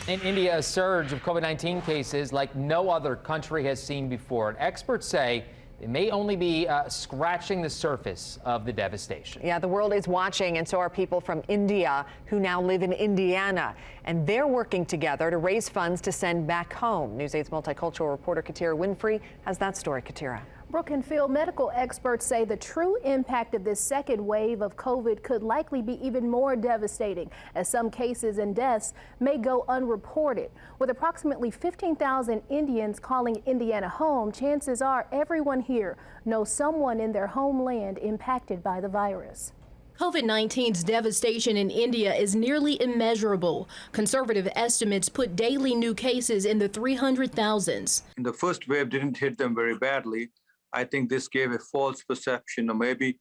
In India, a surge of COVID-19 cases like no other country has seen before. And experts say they may only be scratching the surface of the devastation. Yeah, the world is watching, and so are people from India who now live in Indiana. And they're working together to raise funds to send back home. News 8's multicultural reporter Katira Winfrey has that story. Katira. Brooke and Phil, medical experts say the true impact of this second wave of COVID could likely be even more devastating, as some cases and deaths may go unreported. With approximately 15,000 Indians calling Indiana home, chances are everyone here knows someone in their homeland impacted by the virus. COVID-19's devastation in India is nearly immeasurable. Conservative estimates put daily new cases in the 300,000s. The first wave didn't hit them very badly. I think this gave a false perception, or maybe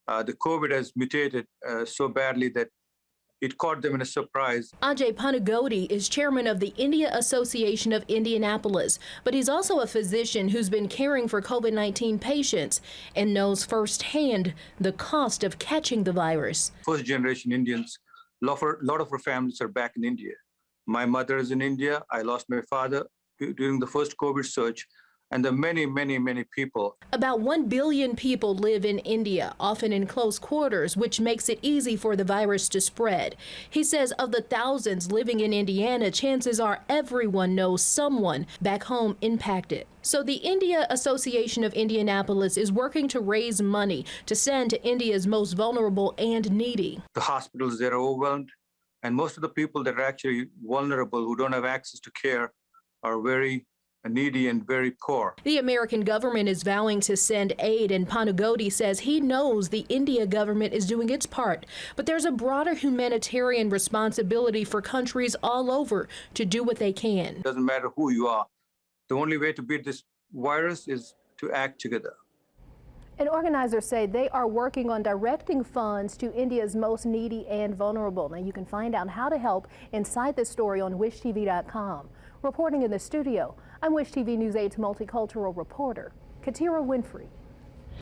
the COVID has mutated so badly that it caught them in a surprise. Ajay Panagodi is chairman of the India Association of Indianapolis, but he's also a physician who's been caring for COVID-19 patients and knows firsthand the cost of catching the virus. First generation Indians, a lot of our families are back in India. My mother is in India. I lost my father during the first COVID surge. And there are many, many, many people. About 1 billion people live in India, often in close quarters, which makes it easy for the virus to spread. He says of the thousands living in Indiana, chances are everyone knows someone back home impacted. So the India Association of Indianapolis is working to raise money to send to India's most vulnerable and needy. The hospitals, they're overwhelmed. And most of the people that are actually vulnerable, who don't have access to care, are very needy and very poor. The American government is vowing to send aid, and Panagodi says he knows the India government is doing its part, but there's a broader humanitarian responsibility for countries all over to do what they can. It doesn't matter who you are. The only way to beat this virus is to act together. And organizers say they are working on directing funds to India's most needy and vulnerable. Now you can find out how to help inside this story on wishtv.com. Reporting in the studio, I'm Wish TV News 8's multicultural reporter, Katira Winfrey.